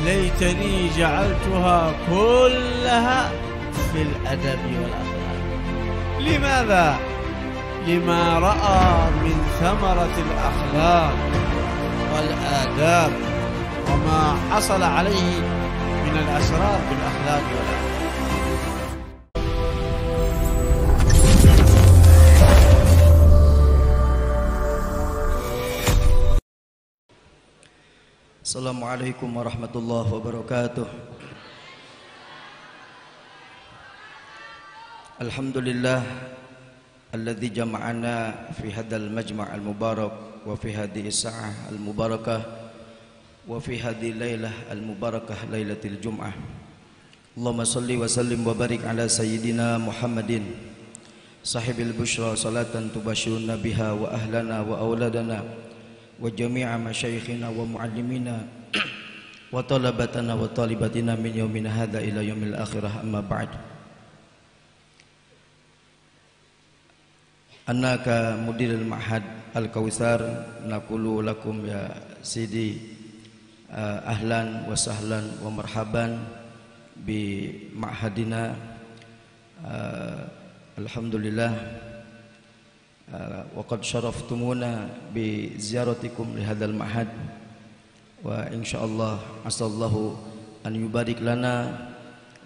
ليتني جعلتها كلها في الأدب والأخلاق. لماذا؟ لما رأى من ثمرة الأخلاق والآداب وما حصل عليه من الأسرار بالأخلاق والآداب. Assalamualaikum warahmatullahi wabarakatuh. Alhamdulillah alladzi jama'ana fi hadzal majma' al-mubarak wa fi hadhihi as-sa'ah al-mubarakah wa fi hadhihi lailah al-mubarakah lailatul jum'ah. Allahumma shalli wa sallim wa barik ala sayyidina Muhammadin sahibil busyra salatan tubashiruna biha wa ahlana wa auladana wa jami'a masyayikhina wa muallimina wa talabatana wa talibatina min yaumina hadza ila yaumil akhirah, amma ba'd. Annaka mudirul ma'had al-Kautsar naqulu lakum ya sidi ahlan wa sahlan wa marhaban bi ma'hadina. Alhamdulillah wa qad syaraftumuna bi ziyaratikum li hadzal ma'had wa insyaallah asallahu an yubarik lana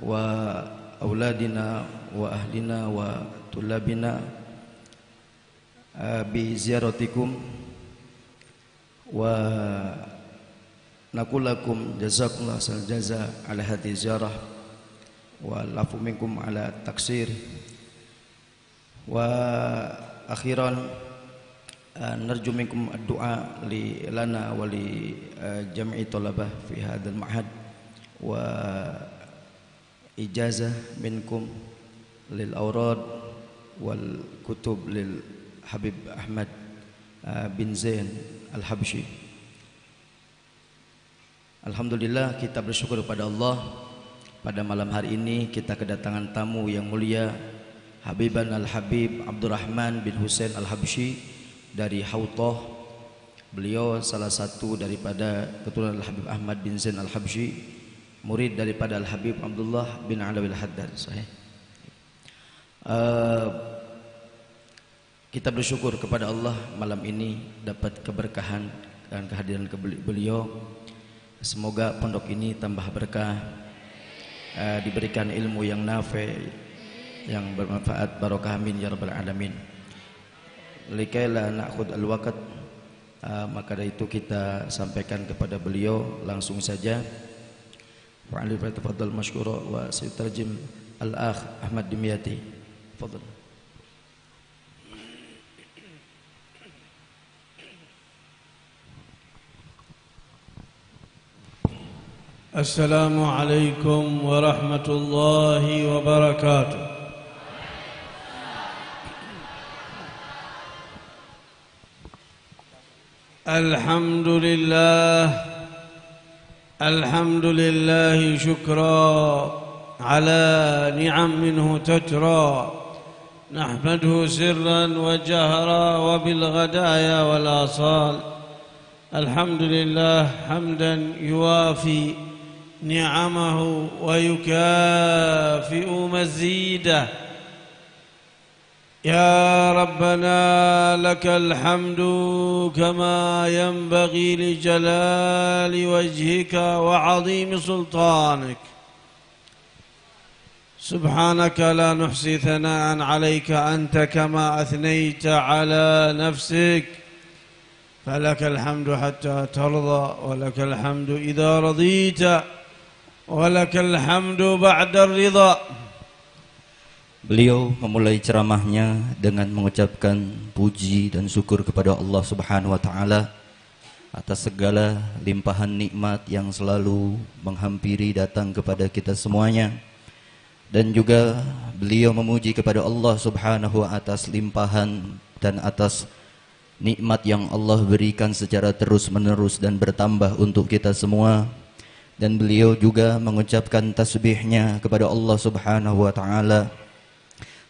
wa auladina wa ahlina wa tulabina bi ziyaratikum wa naqulakum jazakumullah sal jaza ala hadhihi ziyarah wa lafu minkum ala taksir wa akhiran narju minkum ad-du'a li lana wa li jam'i talabah fi hadzal ma'had wa ijazah minkum lil awrad wal kutub lil Habib Ahmad bin Zain Al-Habsyi. Alhamdulillah, kita bersyukur kepada Allah. Pada malam hari ini kita kedatangan tamu yang mulia, Habiban Al-Habib Abdurrahman bin Husain Al-Habsyi dari Hautah. Beliau salah satu daripada keturunan Al-Habib Ahmad bin Zain Al-Habsyi, murid daripada Al-Habib Abdullah bin Alawi Al-Haddad. Kita bersyukur kepada Allah malam ini dapat keberkahan dan kehadiran beliau. Semoga pondok ini tambah berkah, diberikan ilmu yang nafi', yang bermanfaat, barokah, amin ya rabbal alamin. Likaila na'khud al-waqt, maka dari itu kita sampaikan kepada beliau langsung saja. Wa ali fatafadhal mashkura wa sayutarjim al-akh Ahmad Dimyati. Fadhal. السلام عليكم ورحمة الله وبركاته. الحمد لله شكرا على نعم منه تترى، نحمده سرا وجهرا وبالغدايا والآصال. الحمد لله حمدا يوافي نعمه ويكافئ مزيده. يا ربنا لك الحمد كما ينبغي لجلال وجهك وعظيم سلطانك. سبحانك لا نحصي ثناء عليك أنت كما أثنيت على نفسك، فلك الحمد حتى ترضى، ولك الحمد إذا رضيت، ولك الحمد بعد الرضا. Beliau memulai ceramahnya dengan mengucapkan puji dan syukur kepada Allah Subhanahu wa taala atas segala limpahan nikmat yang selalu menghampiri datang kepada kita semuanya. Dan juga beliau memuji kepada Allah Subhanahu atas limpahan dan atas nikmat yang Allah berikan secara terus-menerus dan bertambah untuk kita semua. Dan beliau juga mengucapkan tasbihnya kepada Allah Subhanahu wa taala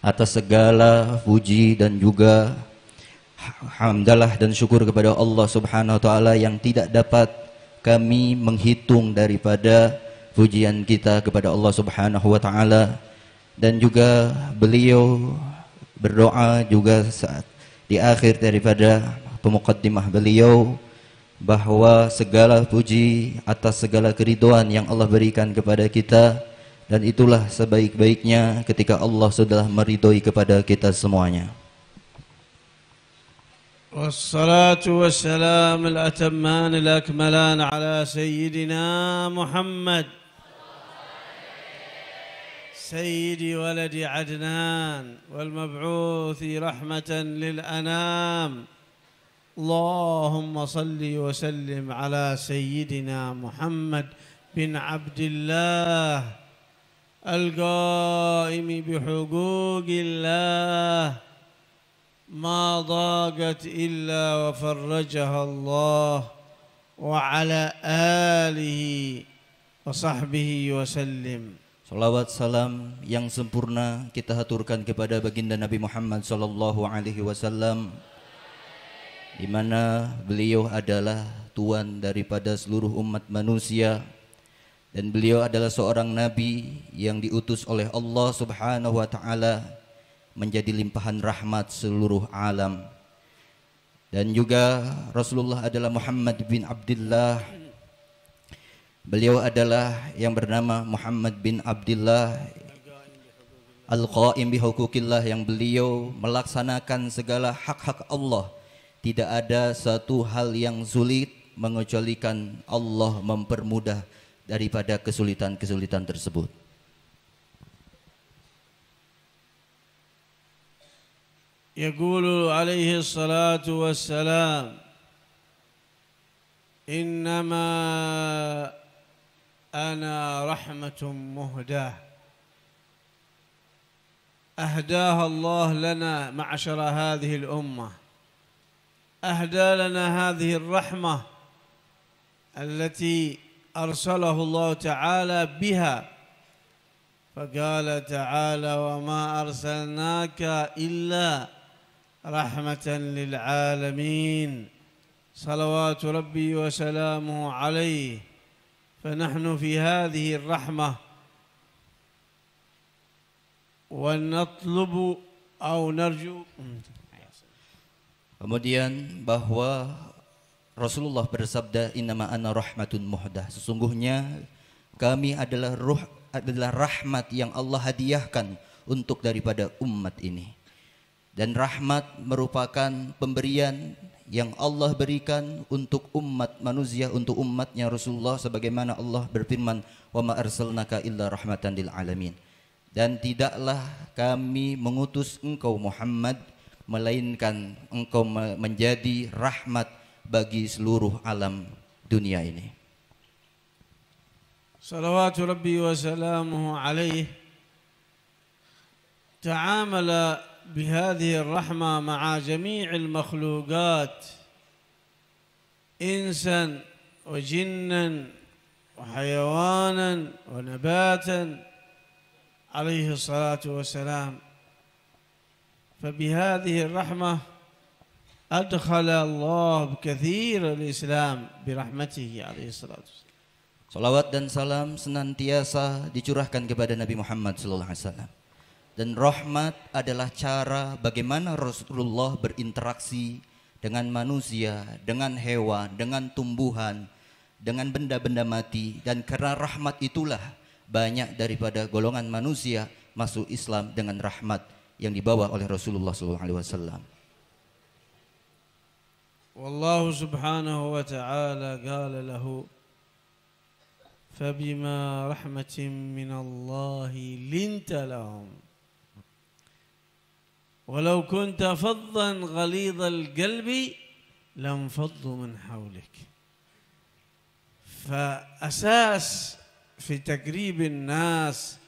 atas segala puji dan juga hamdalah dan syukur kepada Allah Subhanahu wa taala yang tidak dapat kami menghitung daripada pujian kita kepada Allah Subhanahu wa taala, dan juga beliau berdoa juga saat di akhir daripada pemuqaddimah beliau bahwa segala puji atas segala keridhaan yang Allah berikan kepada kita, dan itulah sebaik-baiknya ketika Allah sudah meridhoi kepada kita semuanya. والصلاة والسلام الأتمان الأكملان على سيدنا محمد سيد ولد عدنان والمبعوث رحمة للأنام. اللهم صل وسلم على سيدنا محمد بن عبد الله القائم بحقوق الله ما ضاقت إلا وفرجها الله وعلى آله وصحبه وسلم. Salawat salam yang sempurna kita haturkan kepada baginda Nabi Muhammad sallallahu alaihi wasallam, di mana beliau adalah tuan daripada seluruh umat manusia, dan beliau adalah seorang nabi yang diutus oleh Allah Subhanahu wa taala menjadi limpahan rahmat seluruh alam. Dan juga Rasulullah adalah Muhammad bin Abdullah. Beliau adalah yang bernama Muhammad bin Abdullah Al-Qaim bihuquqillah, yang beliau melaksanakan segala hak-hak Allah. Tidak ada satu hal yang sulit mengecualikan Allah mempermudah daripada kesulitan-kesulitan tersebut. يقول عليه الصلاة والسلام إنما أنا رحمة مهداة أهداها الله لنا معشر هذه الأمة، أهدى لنا هذه الرحمة التي أرسله الله تعالى بها، فقال تعالى وما أرسلناك إلا رحمة للعالمين صلوات ربي وسلامه عليه. فنحن في هذه الرحمة ونطلب أو نرجو. Kemudian bahwa Rasulullah bersabda innama ana rahmatun muhdah, sesungguhnya kami adalah rahmat yang Allah hadiahkan untuk daripada umat ini. Dan rahmat merupakan pemberian yang Allah berikan untuk umat manusia, untuk umatnya Rasulullah, sebagaimana Allah berfirman wa ma arsalnaka illa rahmatan lil alamin. Dan tidaklah kami mengutus engkau Muhammad melainkan engkau menjadi rahmat bagi seluruh alam dunia ini. Salawatu Rabbi wa salamuhu alaihi ta'amala بهذه الرحمة مع جميع المخلوقات إنسا وجنا وحيوانا ونباتا عليه الصلاة والسلام. فبهذه الرحمة أدخل الله بكثير الإسلام برحمته عليه الصلاة والسلام. Salawat dan salam senantiasa dicurahkan kepada Nabi Muhammad sallallahu alaihi wasallam. Dan rahmat adalah cara bagaimana Rasulullah berinteraksi dengan manusia, dengan hewan, dengan tumbuhan, dengan benda-benda mati. Dan karena rahmat itulah banyak daripada golongan manusia masuk Islam dengan rahmat yang dibawa oleh Rasulullah SAW. Wallahu subhanahu wa ta'ala qala lahu fabima rahmatin minallahi linta lahum ولو كنت فظا غليظ القلب لانفضوا من حولك. فأساس في تقريب الناس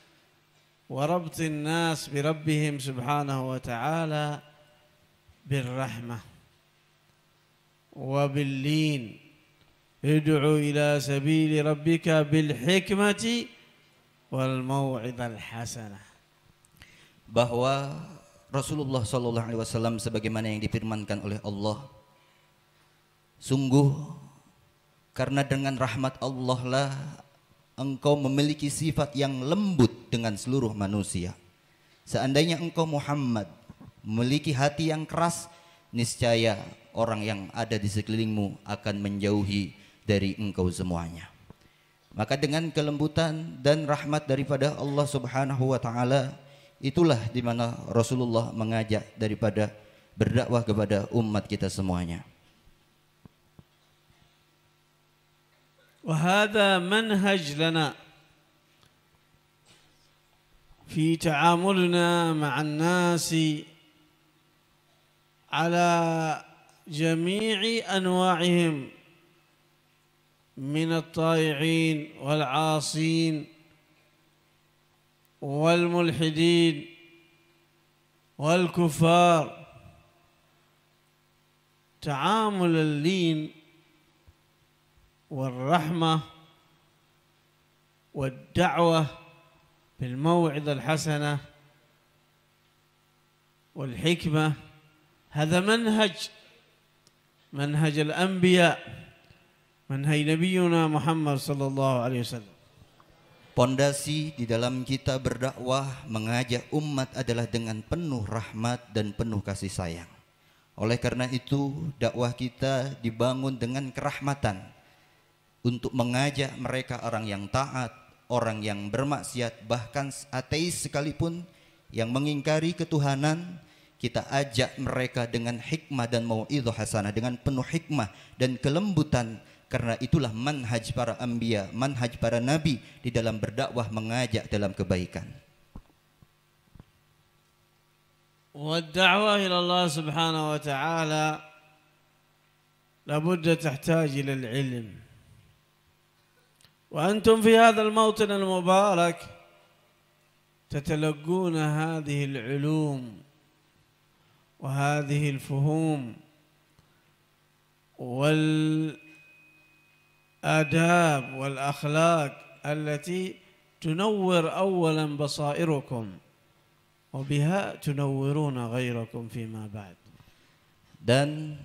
وربط الناس بربهم سبحانه وتعالى بالرحمة وباللين. ادعو إلى سبيل ربك بالحكمة والموعظة الحسنة. Bahwa Rasulullah SAW sebagaimana yang difirmankan oleh Allah, sungguh Karena dengan rahmat Allah lah engkau memiliki sifat yang lembut dengan seluruh manusia. Seandainya engkau Muhammad memiliki hati yang keras, niscaya orang yang ada di sekelilingmu akan menjauhi dari engkau semuanya. Maka dengan kelembutan dan rahmat daripada Allah Subhanahu wa taala, itulah di mana Rasulullah mengajak daripada berdakwah kepada umat kita semuanya. وهذا منهج لنا في تعاملنا مع الناس على جميع أنواعهم من الطائعين والعاصين والملحدين والكفار. تعامل اللين والرحمة والدعوة بالموعظة الحسنة والحكمة، هذا منهج الأنبياء، منهج نبينا محمد صلى الله عليه وسلم. Pondasi di dalam kita berdakwah mengajak umat adalah dengan penuh rahmat dan penuh kasih sayang. Oleh karena itu dakwah kita dibangun dengan kerahmatan, untuk mengajak mereka orang yang taat, orang yang bermaksiat, bahkan ateis sekalipun yang mengingkari ketuhanan, kita ajak mereka dengan hikmah dan mau'izah hasanah, dengan penuh hikmah dan kelembutan, karena itulah manhaj para anbiya, manhaj para nabi di dalam berdakwah mengajak dalam kebaikan. والدعوة إلى الله سبحانه وتعالى لابد تحتاج إلى العلم. وأنتم في هذا الموطن المبارك تتلقون هذه العلوم وهذه الفهوم والآداب والأخلاق التي تنور أولا بصائركم وبها تنورون غيركم فيما بعد. Dan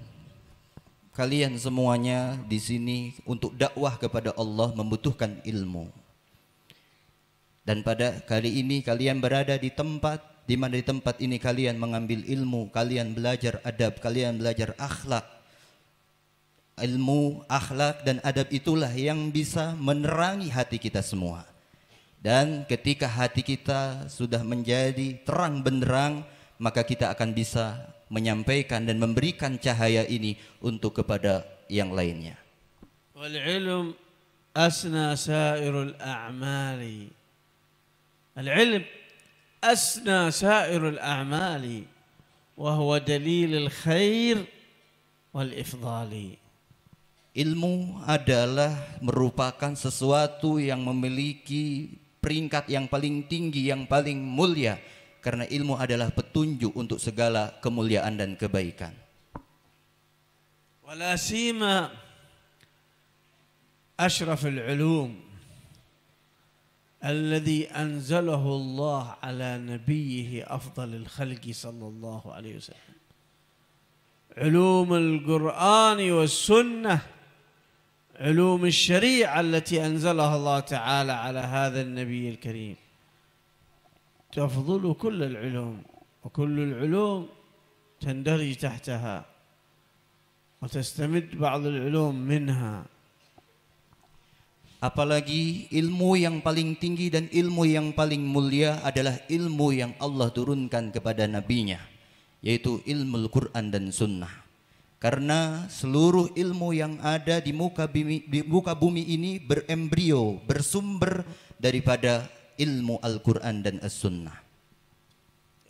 kalian semuanya di sini untuk dakwah kepada Allah membutuhkan ilmu. Dan pada kali ini kalian berada di tempat di mana di tempat ini kalian mengambil ilmu, kalian belajar adab, kalian belajar akhlak. Ilmu, akhlak dan adab itulah yang bisa menerangi hati kita semua. Dan ketika hati kita sudah menjadi terang benderang, maka kita akan bisa menyampaikan dan memberikan cahaya ini untuk kepada yang lainnya. Wal ilm asna sairul a'mali. Al ilm asna sairul a'mali wa huwa dalilul khair wal ifdali. Ilmu adalah merupakan sesuatu yang memiliki peringkat yang paling tinggi, yang paling mulia, karena ilmu adalah petunjuk untuk segala kemuliaan dan kebaikan. Wala sima ashraful ulum alladhi anzalahu Allah ala nabiyhi afdalil khalqi sallallahu alaihi wasallam. Ulumul Qur'an was sunnah, علوم الشريعة التي أنزلها الله تعالى على هذا النبي الكريم تفضل كل العلوم، وكل العلوم تندرج تحتها وتستمد بعض العلوم منها. Apalagi ilmu yang paling tinggi dan ilmu yang paling mulia adalah ilmu yang Allah turunkan kepada nabinya, yaitu ilmu Al-Quran dan Sunnah. Karena seluruh ilmu yang ada di muka bumi ini berembrio, bersumber daripada ilmu Al-Quran dan As-Sunnah.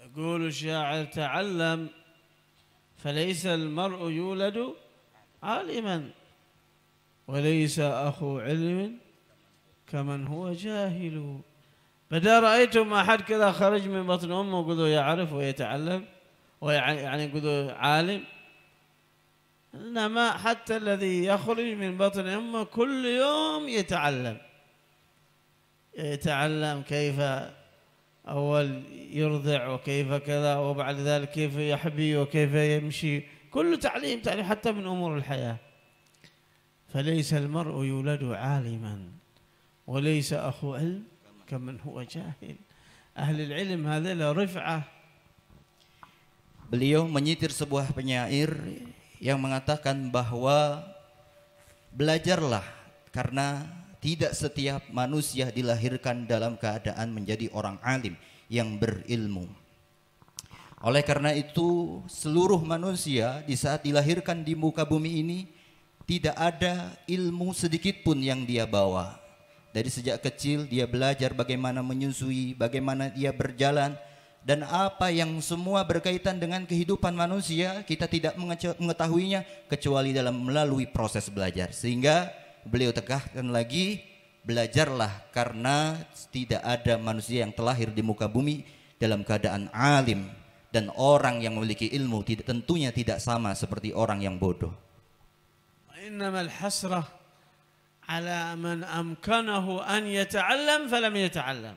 يقول الشاعر تعلم فليس المرء يولد عالما وليس أخو علم كمن هو جاهل. فإذا رأيتم أحد كذا خرج من بطن أمه قلوا يعرف ويتعلم ويعني قلوا عالم، إنما حتى الذي يخرج من بطن أمه كل يوم يتعلم كيف أول يرضع وكيف كذا وبعد ذلك كيف يحبي وكيف يمشي، كله تعليم حتى من أمور الحياة. فليس المرء يولد عالما وليس أخو علم كمن هو جاهل. أهل العلم هذا له رفعة. Beliau menyitir sebuah penyair yang mengatakan bahwa belajarlah karena tidak setiap manusia dilahirkan dalam keadaan menjadi orang alim yang berilmu. Oleh karena itu seluruh manusia di saat dilahirkan di muka bumi ini tidak ada ilmu sedikit pun yang dia bawa. Dari sejak kecil dia belajar bagaimana menyusui, bagaimana dia berjalan, dan apa yang semua berkaitan dengan kehidupan manusia kita tidak mengetahuinya kecuali dalam melalui proses belajar. Sehingga beliau tegaskan lagi, belajarlah karena tidak ada manusia yang terlahir di muka bumi dalam keadaan alim, dan orang yang memiliki ilmu tentunya tidak sama seperti orang yang bodoh. إنما الحسرة على من أمكنه أن يتعلم فلم يتعلم.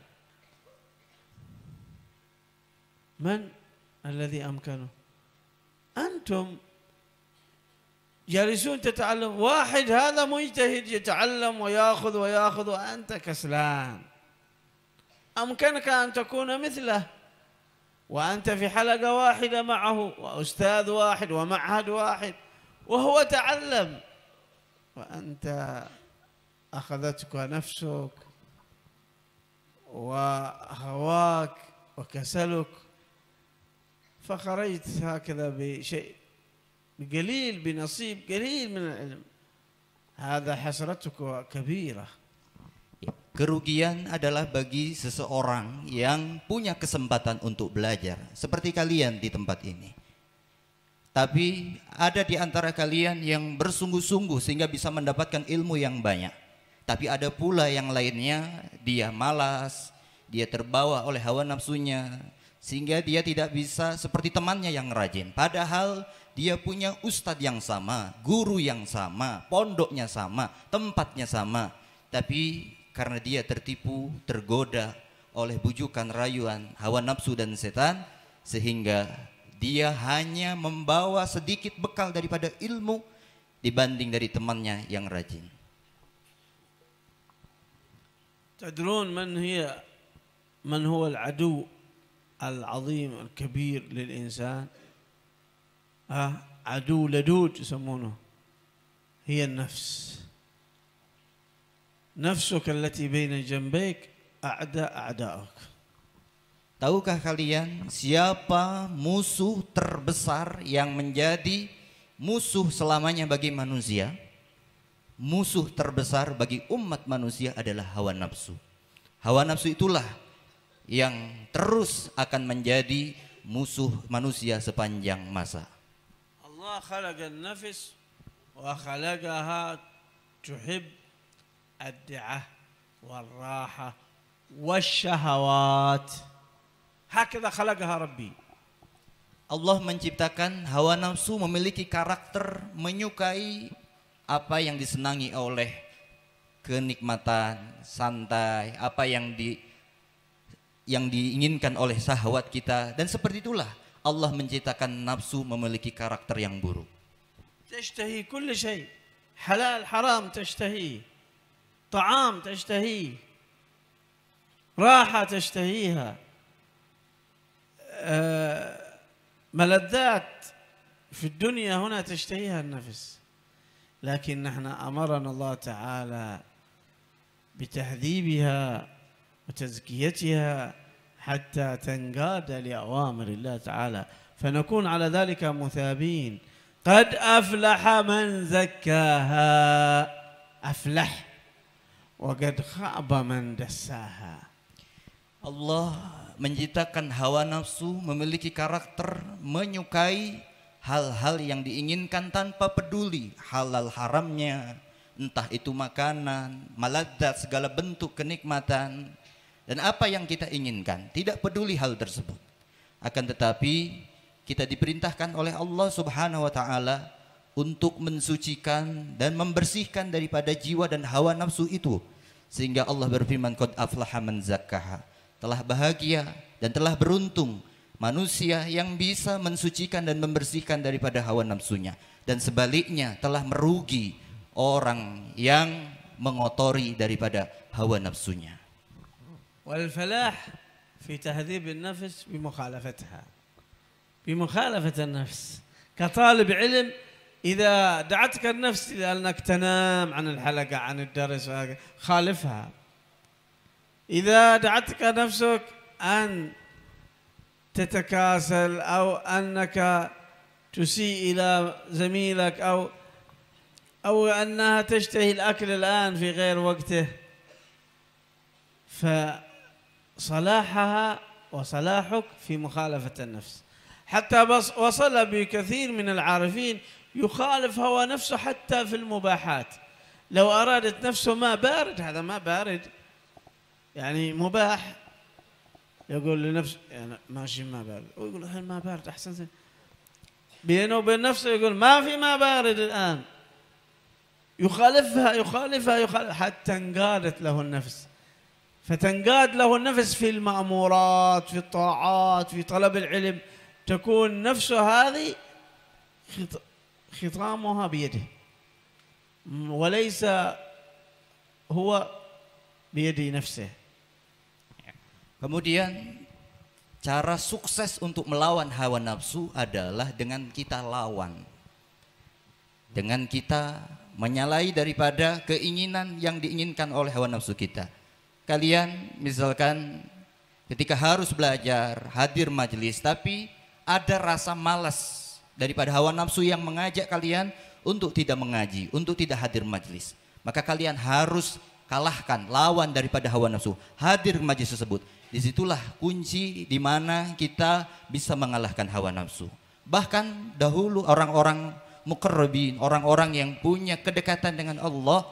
من الذي أمكنه؟ أنتم جالسون تتعلم. واحد هذا مجتهد يتعلم ويأخذ وأنت كسلان. أمكنك أن تكون مثله وأنت في حلقة واحدة معه وأستاذ واحد ومعهد واحد وهو تعلم وأنت أخذتك نفسك وهواك وكسلك فخرجت هكذا بشيء قليل، بنصيب قليل من العلم. هذا حسرتك كبيرة. Kerugian adalah bagi seseorang yang punya kesempatan untuk belajar seperti kalian di tempat ini. Tapi ada di antara kalian yang bersungguh-sungguh sehingga bisa mendapatkan ilmu yang banyak. Tapi ada pula yang lainnya, dia malas, dia terbawa oleh hawa nafsunya, sehingga dia tidak bisa seperti temannya yang rajin. Padahal dia punya ustadz yang sama, guru yang sama, pondoknya sama, tempatnya sama. Tapi karena dia tertipu, tergoda oleh bujukan rayuan hawa nafsu dan setan, sehingga dia hanya membawa sedikit bekal daripada ilmu dibanding dari temannya yang rajin. تدرون من هو العدو العظيم الكبير للإنسان؟ عدو لدود يسمونه، هي النفس. نفسك التي بين جنبيك أعداؤك. Tahukah kalian siapa musuh terbesar yang menjadi musuh selamanya bagi manusia? Musuh terbesar bagi umat manusia adalah hawa nafsu. Hawa nafsu itulah yang terus akan menjadi musuh manusia sepanjang masa. Allah khalaqa an-nafs wa khalaqaha tuhib ad-da'ah wal-raha wasyahawat. Hakadha khalaqaha Rabbi. Allah menciptakan hawa nafsu memiliki karakter menyukai apa yang disenangi oleh kenikmatan, santai, apa yang diinginkan oleh syahwat kita, dan seperti itulah Allah menciptakan nafsu memiliki karakter yang buruk. Tashtahi kull shay, halal haram tashtahi, ta'am tashtahi, raha tashtahiha. ملذات في الدنيا هنا تشتهيها النفس، لكن نحن أمرنا الله تعالى بتهذيبها وتزكيتها حتى تنقاد لأوامر الله تعالى فنكون على ذلك مثابين. قد أفلح من زكاها، أفلح، وقد خاب من دساها. Allah menciptakan hawa nafsu memiliki karakter menyukai hal-hal yang diinginkan tanpa peduli halal haramnya, entah itu makanan, maladzat, segala bentuk kenikmatan, dan apa yang kita inginkan, tidak peduli hal tersebut. Akan tetapi kita diperintahkan oleh Allah Subhanahu wa taala untuk mensucikan dan membersihkan daripada jiwa dan hawa nafsu itu, sehingga Allah berfirman, qad aflaha man zakkaha, telah bahagia dan telah beruntung manusia yang bisa mensucikan dan membersihkan daripada hawa nafsunya, dan sebaliknya telah merugi orang yang mengotori daripada hawa nafsunya. والفلاح في تهذيب النفس بمخالفتها، بمخالفة النفس. كطالب علم إذا دعتك النفس إلى أنك تنام عن الحلقة عن الدرس خالفها. إذا دعتك نفسك أن تتكاسل أو أنك تسيء إلى زميلك أو أنها تشتهي الأكل الآن في غير وقته، فصلاحها وصلاحك في مخالفة النفس. حتى وصل بكثير من العارفين يخالف هوى نفسه حتى في المباحات. لو أرادت نفسه ماء بارد، هذا ماء بارد يعني مباح، يقول لنفسه يعني ماشي ماء بارد، ويقول هل ماء بارد أحسن. بينه وبين نفسه يقول ما في ماء بارد الآن، يخالفها حتى انقادت له النفس. فتنقاد له النفس في المأمورات، في الطاعات، في طلب العلم، تكون نفسه هذه خطامها بيده وليس هو بيد نفسه. Kemudian cara sukses untuk melawan hawa nafsu adalah dengan kita lawan, dengan kita menyalahi daripada keinginan yang diinginkan oleh hawa nafsu kita. Kalian misalkan ketika harus belajar, hadir majelis, tapi ada rasa malas daripada hawa nafsu yang mengajak kalian untuk tidak mengaji, untuk tidak hadir majelis, maka kalian harus kalahkan, lawan daripada hawa nafsu, hadir majelis tersebut. Disitulah kunci di mana kita bisa mengalahkan hawa nafsu. Bahkan dahulu orang-orang muqarrabin, orang-orang yang punya kedekatan dengan Allah,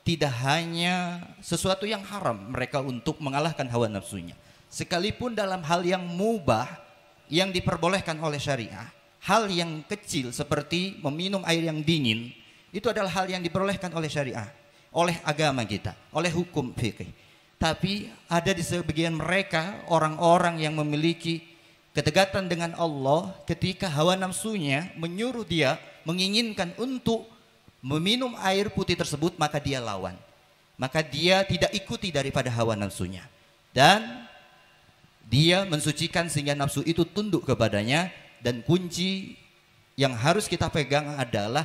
tidak hanya sesuatu yang haram mereka untuk mengalahkan hawa nafsunya, sekalipun dalam hal yang mubah yang diperbolehkan oleh syariah, hal yang kecil seperti meminum air yang dingin, itu adalah hal yang diperbolehkan oleh syariah, oleh agama kita, oleh hukum fikih. Tapi ada di sebagian mereka orang-orang yang memiliki kedekatan dengan Allah, ketika hawa nafsunya menyuruh dia menginginkan untuk meminum air putih tersebut, maka dia lawan, maka dia tidak ikuti daripada hawa nafsunya, dan dia mensucikan sehingga nafsu itu tunduk kepadanya. Dan kunci yang harus kita pegang adalah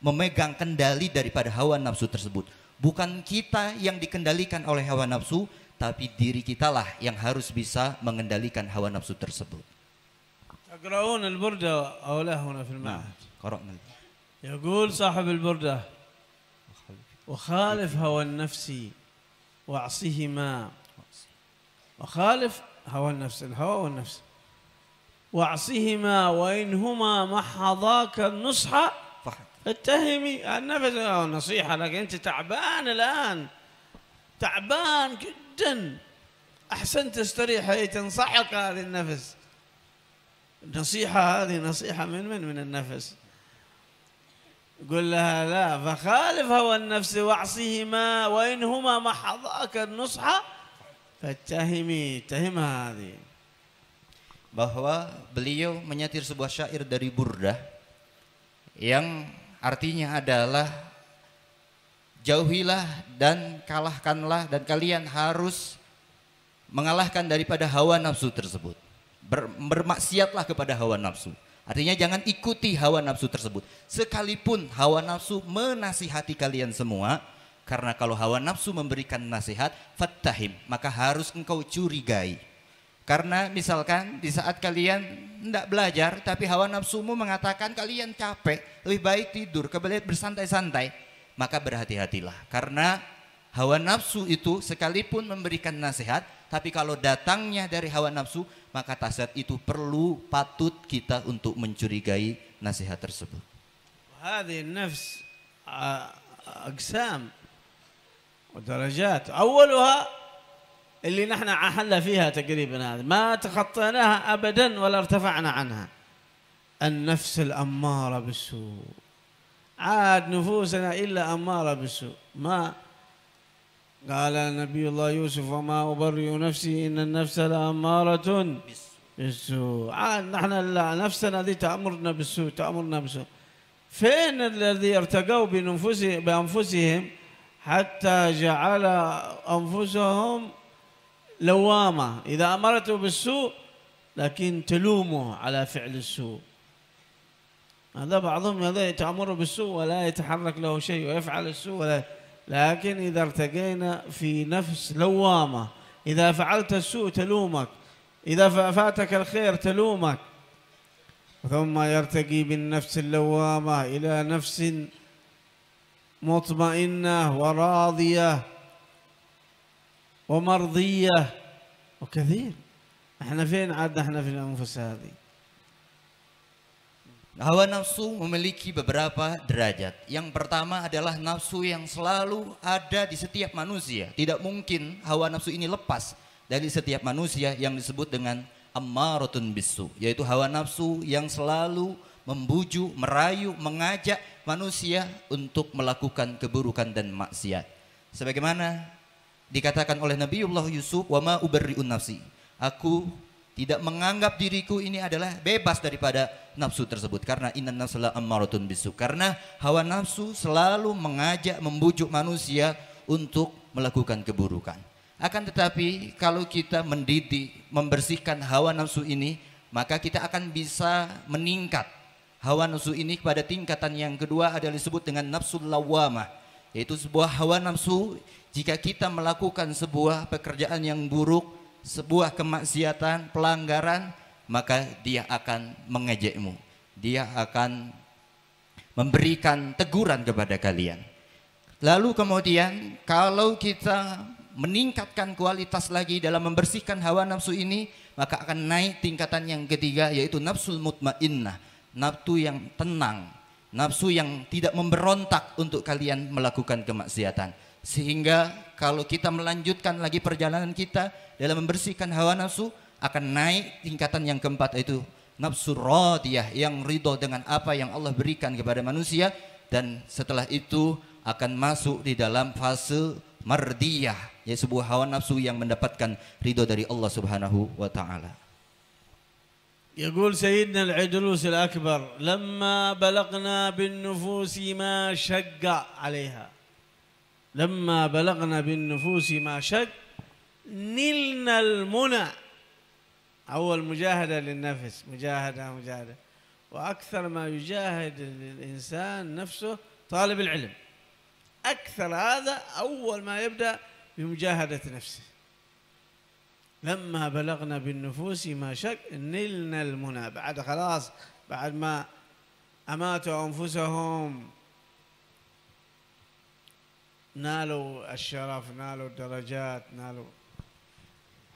memegang kendali daripada hawa nafsu tersebut. Bukan kita yang dikendalikan oleh hawa nafsu, tapi diri kitalah yang harus bisa mengendalikan hawa nafsu tersebut. تقرؤون البردة أو لا هنا في المعهد؟ قرأنا. يقول صاحب البردة: وخالف هوى النفس واعصهما. وخالف هوى النفس، الهوى والنفس، واعصهما وإنهما محضاك النصح اتهمي. النفس نصيحة لك، أنت تعبان الآن، تعبان جدا، أحسن تستريح، تنصحك هذه النفس. النصيحة هذه نصيحة من النفس. قل لها لا، فخالف هوى النفس واعصهما وإنهما محضاك النصح فاتهمي، اتهمها هذه. Bahwa beliau menyatir sebuah syair dari Burdah yang artinya adalah jauhilah dan kalahkanlah, dan kalian harus mengalahkan daripada hawa nafsu tersebut. Bermaksiatlah kepada hawa nafsu, artinya jangan ikuti hawa nafsu tersebut, sekalipun hawa nafsu menasihati kalian semua. Karena kalau hawa nafsu memberikan nasihat, fattahim, maka harus engkau curigai. Karena misalkan di saat kalian tidak belajar, tapi hawa nafsumu mengatakan kalian capek, lebih baik tidur, kebalik bersantai-santai, maka berhati-hatilah. Karena hawa nafsu itu sekalipun memberikan nasihat, tapi kalau datangnya dari hawa nafsu, maka nasihat itu patut kita untuk mencurigai nasihat tersebut. هذه النفس أقسام ودرجات. أولها اللي نحن عهلنا فيها تقريبا، هذا ما تخطيناها أبدا ولا ارتفعنا عنها، النفس الأمارة بالسوء. عاد نفوسنا إلا أمارة بالسوء. ما قال نبي الله يوسف: وما أبرئ نفسي إن النفس لأمارة بالسوء. عاد نحن نفسنا ذي تأمرنا بالسوء، تأمرنا بالسوء. فين الذي ارتقوا بأنفسهم حتى جعل أنفسهم لوامة، إذا أمرته بالسوء لكن تلومه على فعل السوء. هذا بعضهم هذا تأمره بالسوء ولا يتحرك له شيء ويفعل السوء لكن إذا ارتقينا في نفس لوامة، إذا فعلت السوء تلومك، إذا فاتك الخير تلومك، ثم يرتقي بالنفس اللوامة إلى نفس مطمئنة وراضية ومرضية. وكثير احنا فين عادنا احنا في الأنفس هذه. Hawa nafsu memiliki beberapa derajat. Yang pertama adalah nafsu yang selalu ada di setiap manusia. Tidak mungkin hawa nafsu ini lepas dari setiap manusia yang disebut dengan ammaratun bisu, yaitu hawa nafsu yang selalu membujuk, merayu, mengajak manusia untuk melakukan keburukan dan maksiat. Sebagaimana dikatakan oleh Nabiullah Yusuf, "Wa ma ubarri'un nafsi." Aku tidak menganggap diriku ini adalah bebas daripada nafsu tersebut, karena innan nafsa ammaratun bisu, karena hawa nafsu selalu mengajak, membujuk manusia untuk melakukan keburukan. Akan tetapi kalau kita mendidik, membersihkan hawa nafsu ini, maka kita akan bisa meningkat hawa nafsu ini kepada tingkatan yang kedua, adalah disebut dengan nafsul lawamah, yaitu sebuah hawa nafsu jika kita melakukan sebuah pekerjaan yang buruk, sebuah kemaksiatan, pelanggaran, maka dia akan mengejekmu, dia akan memberikan teguran kepada kalian. Lalu kemudian kalau kita meningkatkan kualitas lagi dalam membersihkan hawa nafsu ini, maka akan naik tingkatan yang ketiga, yaitu nafsul mutmainnah, nafsu yang tenang, nafsu yang tidak memberontak untuk kalian melakukan kemaksiatan. Sehingga kalau kita melanjutkan lagi perjalanan kita dalam membersihkan hawa nafsu, akan naik tingkatan yang keempat, yaitu nafsu radiyah, yang ridho dengan apa yang Allah berikan kepada manusia, dan setelah itu akan masuk di dalam fase mardiyah, yaitu sebuah hawa nafsu yang mendapatkan ridho dari Allah Subhanahu wa taala. يقول سيدنا العيدروس الأكبر: لما بلغنا بالنفوس ما شق عليها، لما بلغنا بالنفوس ما شق نلنا المنى. أول مجاهدة للنفس، مجاهدة. وأكثر ما يجاهد الإنسان نفسه طالب العلم، أكثر هذا أول ما يبدأ بمجاهدة نفسه. لما بلغنا بالنفوس ما شك نلنا المنى، بعد خلاص، بعد ما أماتوا أنفسهم نالوا الشرف، نالوا الدرجات، نالوا.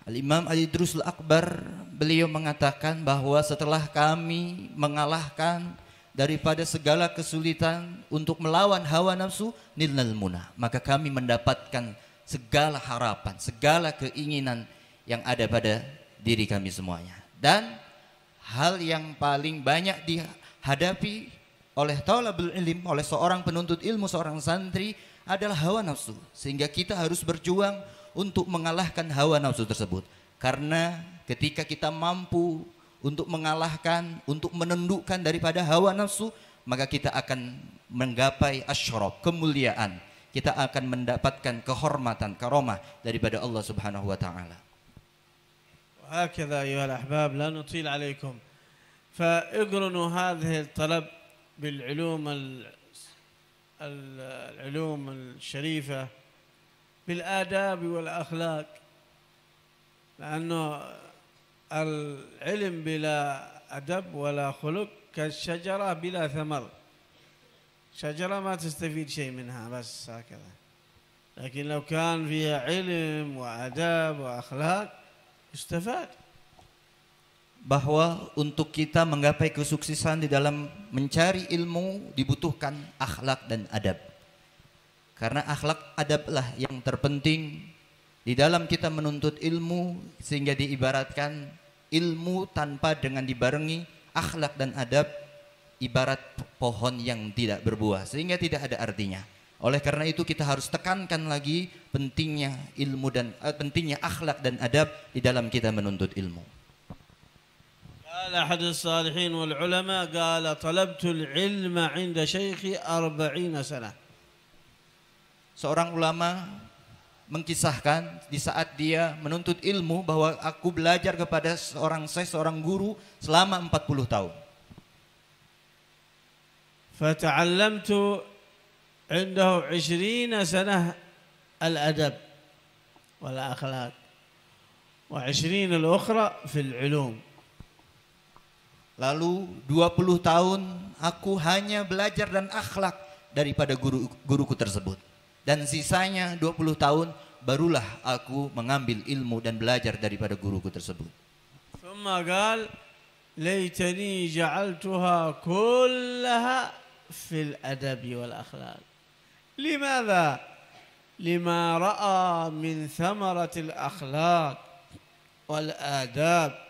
Al-Imam Al-Idrus Al-Akbar, beliau mengatakan bahwa setelah kami mengalahkan daripada segala kesulitan untuk melawan hawa nafsu, nilnal munah, maka kami mendapatkan segala harapan, segala keinginan yang ada pada diri kami semuanya. Dan hal yang paling banyak dihadapi oleh talabul ilm, oleh seorang penuntut ilmu, seorang santri, adalah hawa nafsu. Sehingga kita harus berjuang untuk mengalahkan hawa nafsu tersebut. Karena ketika kita mampu untuk mengalahkan, untuk menundukkan daripada hawa nafsu, maka kita akan menggapai asyraf, kemuliaan. Kita akan mendapatkan kehormatan, karomah daripada Allah Subhanahu wa taala. وهكذا أيها الأحباب لا نطيل عليكم، فاقرنوا هذه الطلب بالعلوم العلوم الشريفة بالآداب والأخلاق، لأنه العلم بلا أدب ولا خلق كالشجرة بلا ثمر، شجرة ما تستفيد شيء منها بس هكذا، لكن لو كان فيها علم وآداب وأخلاق استفاد. Bahwa untuk kita menggapai kesuksesan di dalam mencari ilmu dibutuhkan akhlak dan adab. Karena akhlak adablah yang terpenting di dalam kita menuntut ilmu, sehingga diibaratkan ilmu tanpa dengan dibarengi akhlak dan adab ibarat pohon yang tidak berbuah, sehingga tidak ada artinya. Oleh karena itu kita harus tekankan lagi pentingnya ilmu dan pentingnya akhlak dan adab di dalam kita menuntut ilmu. قال أحد الصالحين والعلماء قال طلبت العلم عند شيخي 40 سنة. Seorang ulama mengkisahkan di saat dia menuntut ilmu bahwa aku belajar kepada seorang guru selama 40 tahun. فتعلمت عنده 20 سنة الأدب والأخلاق و20 الأخرى في العلوم. Lalu 20 tahun aku hanya belajar dan akhlak daripada guruku tersebut. Dan sisanya 20 tahun barulah aku mengambil ilmu dan belajar daripada guruku tersebut. ثم قال ليتني جعلتها كلها في الأدب والأخلاق. لماذا؟ لما رأى من ثمرة الأخلاق والآداب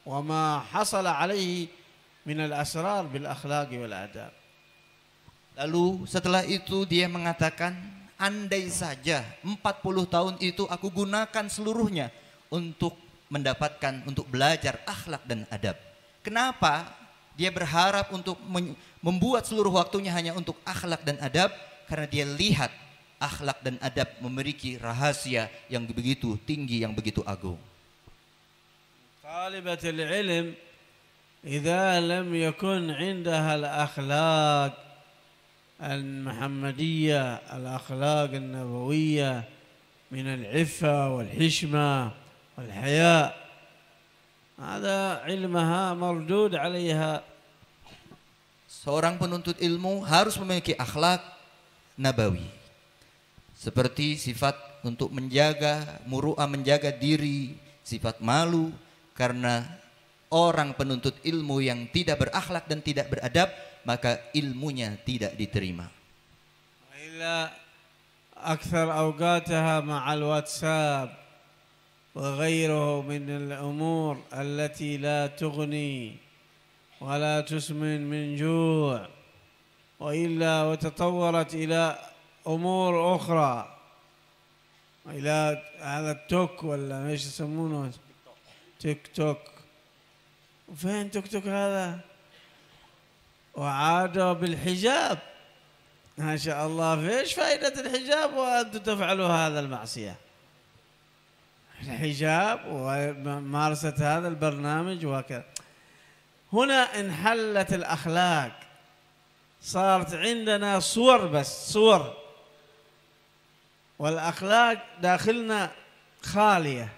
وما حصل عليه من الأسرار بالأخلاق والآداب. Lalu setelah itu dia mengatakan, andai saja 40 tahun itu aku gunakan seluruhnya untuk belajar akhlak dan adab. Kenapa dia berharap untuk membuat seluruh waktunya hanya untuk akhlak dan adab? Karena dia lihat akhlak dan adab memiliki rahasia yang begitu tinggi, yang begitu agung. طالبة العلم إذا لم يكن عندها الأخلاق المحمدية، الأخلاق النبوية من العفة والحشمة والحياء، هذا علمها مردود عليها. Seorang penuntut ilmu harus memiliki akhlak nabawi, seperti sifat untuk menjaga muru'ah, menjaga diri, sifat malu. Karena orang penuntut ilmu yang tidak berakhlak dan tidak beradab, maka ilmunya tidak diterima. إلا أكثر أوقاتها مع الواتساب وغيره من الأمور التي لا تغني ولا تسمن من جوع، وإلا وتطورت إلى أمور أخرى، إلى هذا التوك ولا ايش يسمونه، تيك توك. وفين توك توك هذا؟ وعادوا بالحجاب، ما شاء الله. فيش فائدة الحجاب وأنتم تفعلوا هذا المعصية؟ الحجاب وممارسة هذا البرنامج وكذا. هنا انحلت الأخلاق، صارت عندنا صور، بس صور، والأخلاق داخلنا خالية.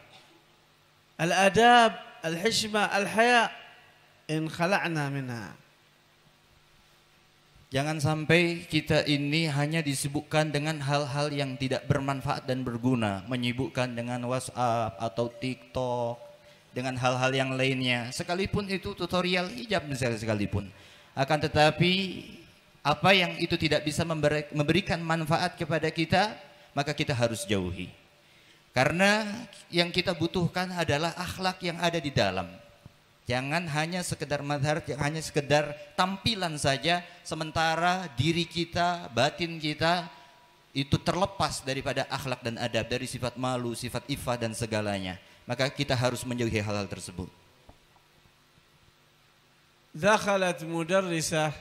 الآداب، الحشمة، الحياء انخلعنا منها. Jangan sampai kita ini hanya disibukkan dengan hal-hal yang tidak bermanfaat dan berguna, menyibukkan dengan WhatsApp atau TikTok, dengan hal-hal yang lainnya, sekalipun itu tutorial hijab misalnya sekalipun. Akan tetapi apa yang itu tidak bisa memberikan manfaat kepada kita, maka kita harus jauhi. Karena yang kita butuhkan adalah akhlak yang ada di dalam. Jangan hanya sekedar mazhar, hanya sekedar tampilan saja, sementara diri kita, batin kita itu terlepas daripada akhlak dan adab, dari sifat malu, sifat ifah dan segalanya. Maka kita harus menjauhi hal-hal tersebut. دخلت مدرسة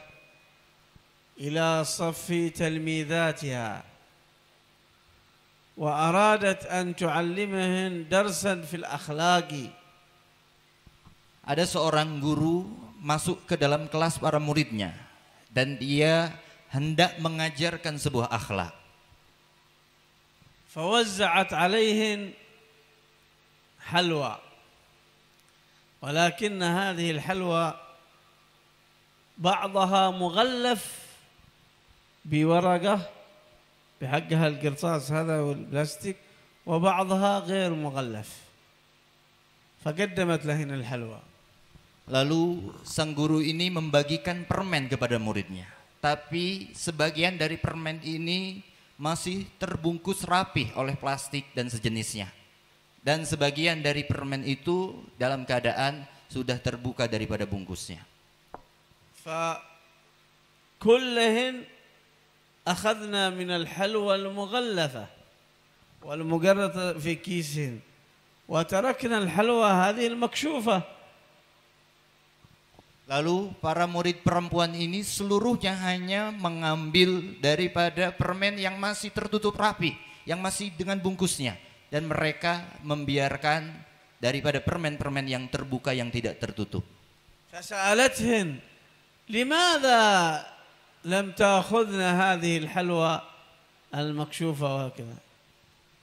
إلى صف تلميذاتها وأرادت أن تعلمهن درسا في الأخلاق. Ada seorang guru masuk ke dalam kelas para muridnya dan dia hendak mengajarkan sebuah akhlak. فوزعت عليهن حلوى، ولكن هذه الحلوى بعضها مغلف بورقة بحقها القرطاس هذا والبلاستيك، وبعضها غير مغلف، فقدمت لهن الحلوى. Lalu sang guru ini membagikan permen kepada muridnya, tapi sebagian dari permen ini masih terbungkus rapih oleh plastik dan sejenisnya, dan sebagian dari permen itu dalam keadaan sudah terbuka daripada bungkusnya. فكلهن أخذنا من الحلوى المغلفة والمقرطة في كيسهن، وتركنا الحلوى هذه المكشوفة. Lalu para murid perempuan ini seluruhnya hanya mengambil daripada permen yang masih tertutup rapi, yang masih dengan bungkusnya, dan mereka membiarkan daripada permen-permen yang terbuka yang tidak tertutup. فسألتهن لماذا لم تأخذنا هذه الحلوى المكشوفة وهكذا.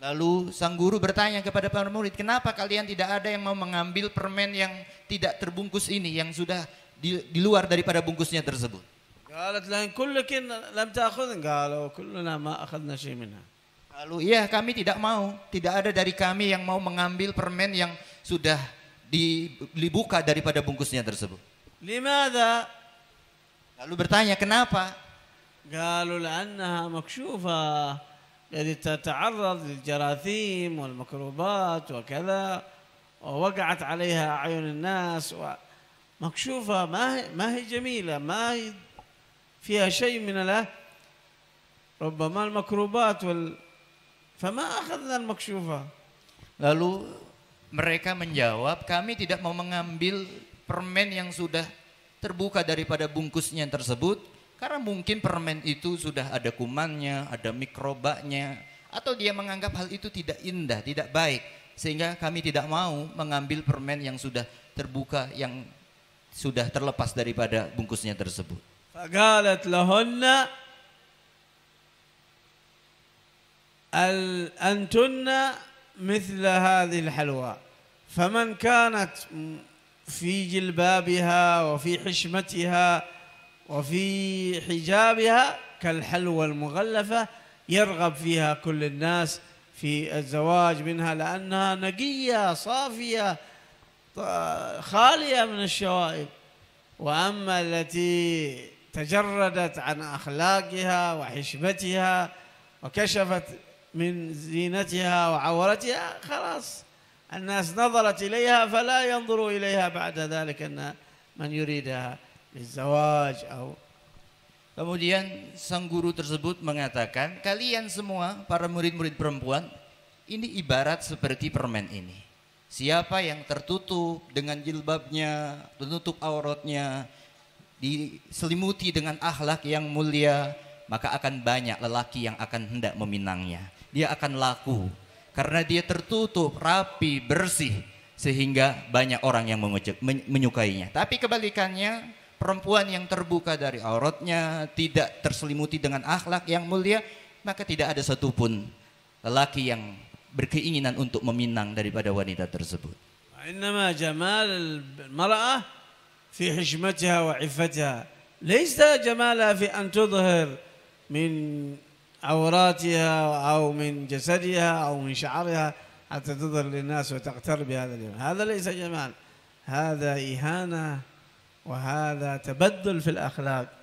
Lalu sang guru bertanya kepada para murid, kenapa kalian tidak ada yang mau mengambil permen yang tidak terbungkus ini, yang sudah di luar daripada bungkusnya tersebut? قالت لهن كلكن لم تأخذن قالوا كلنا ما أخذنا شيء منها. Lalu iya, kami tidak mau, tidak ada dari kami yang mau mengambil permen yang sudah dibuka daripada bungkusnya tersebut. لماذا؟ Lalu bertanya kenapa? قالوا لأنها مكشوفة قد تتعرض للجراثيم والميكروبات وكذا ووقعت عليها أعين الناس مكشوفة ما هي جميلة ما هي فيها شيء من ربما الميكروبات فما أخذنا المكشوفة. Lalu mereka menjawab, kami tidak mau mengambil permen yang sudah terbuka daripada bungkusnya tersebut karena mungkin permen itu sudah ada kumannya, ada mikrobanya, atau dia menganggap hal itu tidak indah, tidak baik, sehingga kami tidak mau mengambil permen yang sudah terbuka, yang sudah terlepas daripada bungkusnya tersebut. فقالت لهن أنتن مثل هذه الحلوى فمن كانت في جلبابها وفي حشمتها وفي حجابها كالحلوى المغلفة يرغب فيها كل الناس في الزواج منها لأنها نقية صافية خالية من الشوائب. وأما التي تجردت عن أخلاقها وحشمتها وكشفت من زينتها وعورتها خلاص الناس نظرت إليها فلا ينظروا إليها بعد ذلك أن من يريدها للزواج أو. Kemudian sang guru tersebut mengatakan, kalian semua para murid-murid perempuan ini ibarat seperti permen ini. Siapa yang tertutup dengan jilbabnya, tertutup auratnya, diselimuti dengan akhlak yang mulia, maka akan banyak lelaki yang akan hendak meminangnya. Dia akan laku karena dia tertutup, rapi, bersih, sehingga banyak orang yang menyukainya. Tapi kebalikannya, perempuan yang terbuka dari auratnya, tidak terselimuti dengan akhlak yang mulia, maka tidak ada satupun lelaki yang berkeinginan untuk meminang daripada wanita tersebut. إنما جمال المرأة في حشمتها وعفتها ليس جمالها في أن تظهر من عوراتها أو من جسدها أو من شعرها حتى تظهر للناس وتغتر بهذا اليوم. هذا ليس جمال، هذا إهانة وهذا تبدل في الأخلاق.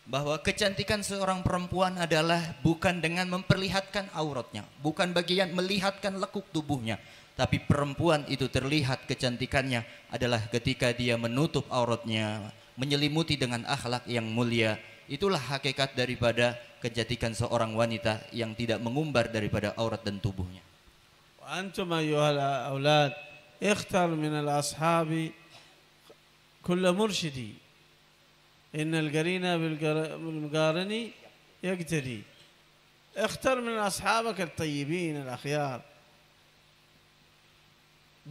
Bahwa kecantikan seorang perempuan adalah bukan dengan memperlihatkan auratnya, bukan bagian melihatkan lekuk tubuhnya, tapi perempuan itu terlihat kecantikannya adalah ketika dia menutup auratnya, menyelimuti dengan akhlak yang mulia. Itulah hakikat daripada kecantikan seorang wanita yang tidak mengumbar daripada aurat dan tubuhnya. Wa antum ayyuhal aulad ikhtar min al-ashabi kull murshidi إن القرين بالمقارن يقتدي. اختر من أصحابك الطيبين الأخيار.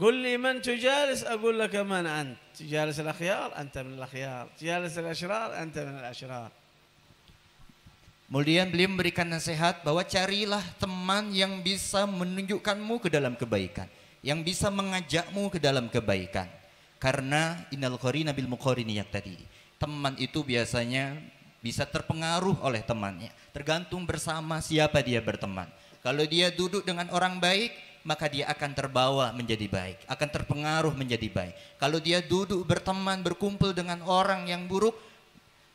قل لي من تجالس أقول لك من أنت. تجالس الأخيار أنت من الأخيار، تجالس الأشرار أنت من الأشرار. Kemudian beliau memberikan nasihat bahwa carilah teman yang bisa menunjukkanmu ke dalam kebaikan, yang bisa mengajakmu ke dalam kebaikan. Karena innal qarina bil muqarini yaqtadi. Teman itu biasanya bisa terpengaruh oleh temannya, tergantung bersama siapa dia berteman. Kalau dia duduk dengan orang baik, maka dia akan terbawa menjadi baik, akan terpengaruh menjadi baik. Kalau dia duduk berteman, berkumpul dengan orang yang buruk,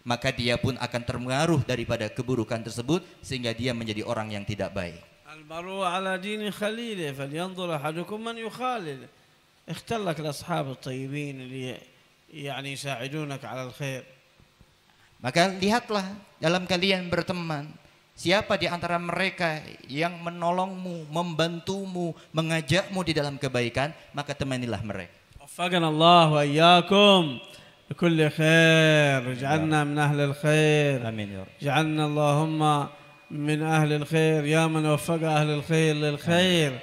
maka dia pun akan terpengaruh daripada keburukan tersebut, sehingga dia menjadi orang yang tidak baik. Al-mar'u ala dini khalilih falyanzur ahadukum man yukhalil. Ikhtar lak al-ashab at-tayyibin li يعني يساعدونك على الخير. Maka lihatlah dalam kalian berteman, siapa di antara mereka yang menolongmu, membantumu, mengajakmu di dalam kebaikan, maka temanilah mereka. وفقنا الله وإياكم بكل خير، اجعلنا من أهل الخير. آمين يا رب. اجعلنا اللهم من أهل الخير، يا من وفق أهل الخير للخير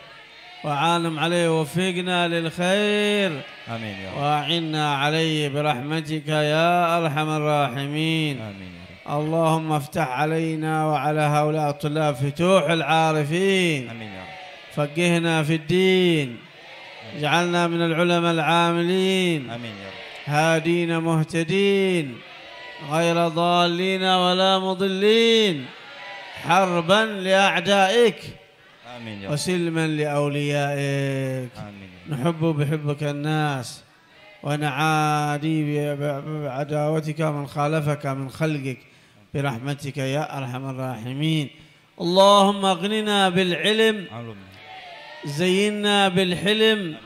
وعانم عليه ووفقنا للخير. آمين يا رب. وأعنا عليه برحمتك يا أرحم الراحمين. آمين يا رب. اللهم افتح علينا وعلى هؤلاء الطلاب فتوح العارفين. آمين يا رب. فقهنا في الدين، اجعلنا من العلماء العاملين. آمين يا رب. هادين مهتدين غير ضالين ولا مضلين، حربا لأعدائك آمين يا رب. وسلما لأوليائك. آمين يا رب. نحب بحبك الناس ونعادي بعداوتك من خالفك من خلقك برحمتك يا أرحم الراحمين. اللهم اغننا بالعلم، زينا بالحلم،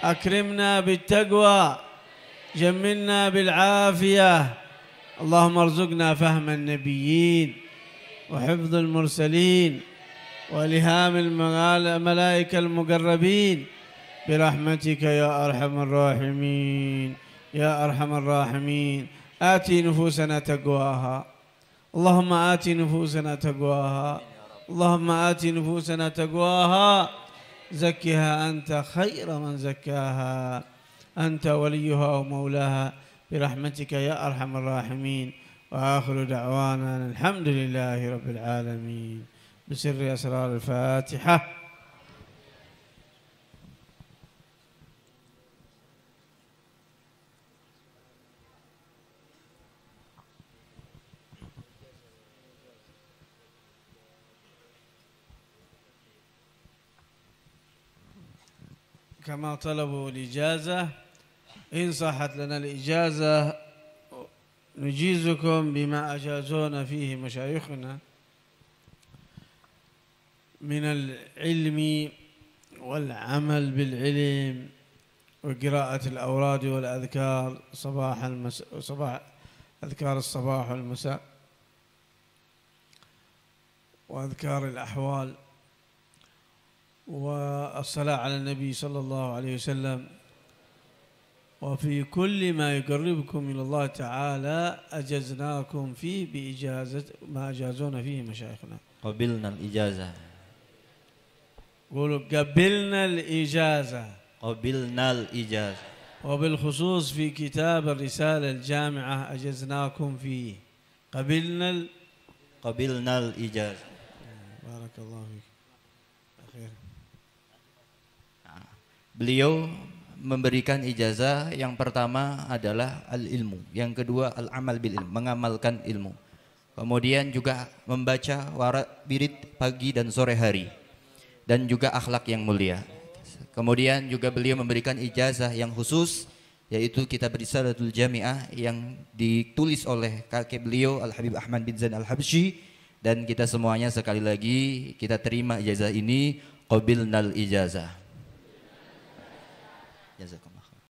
أكرمنا بالتقوى، جملنا بالعافية. اللهم ارزقنا فهم النبيين وحفظ المرسلين والهام الملائكة المقربين برحمتك يا أرحم الراحمين يا أرحم الراحمين. آتي نفوسنا تقواها، اللهم آتي نفوسنا تقواها، اللهم آتي نفوسنا تقواها. زكها أنت خير من زكاها، أنت وليها ومولاها برحمتك يا أرحم الراحمين. وآخر دعوانا الحمد لله رب العالمين، بسر أسرار الفاتحة. كما طلبوا الإجازة، إن صحت لنا الإجازة نجيزكم بما أجازونا فيه مشايخنا من العلم والعمل بالعلم وقراءة الأوراد والأذكار صباح أذكار الصباح والمساء وأذكار الأحوال والصلاة على النبي صلى الله عليه وسلم، وفي كل ما يقربكم إلى الله تعالى أجزناكم فيه بإجازة ما أجازونا فيه مشايخنا. قبلنا الإجازة. قولوا قبلنا الإجازة. قبلنا الإجازة. وبالخصوص في كتاب الرسالة الجامعة أجزناكم فيه. قبلنا الإجازة. بارك الله فيك. خير. Beliau memberikan ijazah yang pertama adalah al-ilmu, yang kedua al-amal bil ilm, mengamalkan ilmu. Kemudian juga membaca wirid pagi dan sore hari dan juga akhlak yang mulia. Kemudian juga beliau memberikan ijazah yang khusus yaitu kitab Risalatul Jami'ah yang ditulis oleh kakek beliau Al-Habib Ahmad bin Zain Al-Habsyi, dan kita semuanya sekali lagi kita terima ijazah ini, qabilnal ijazah. Jazakum.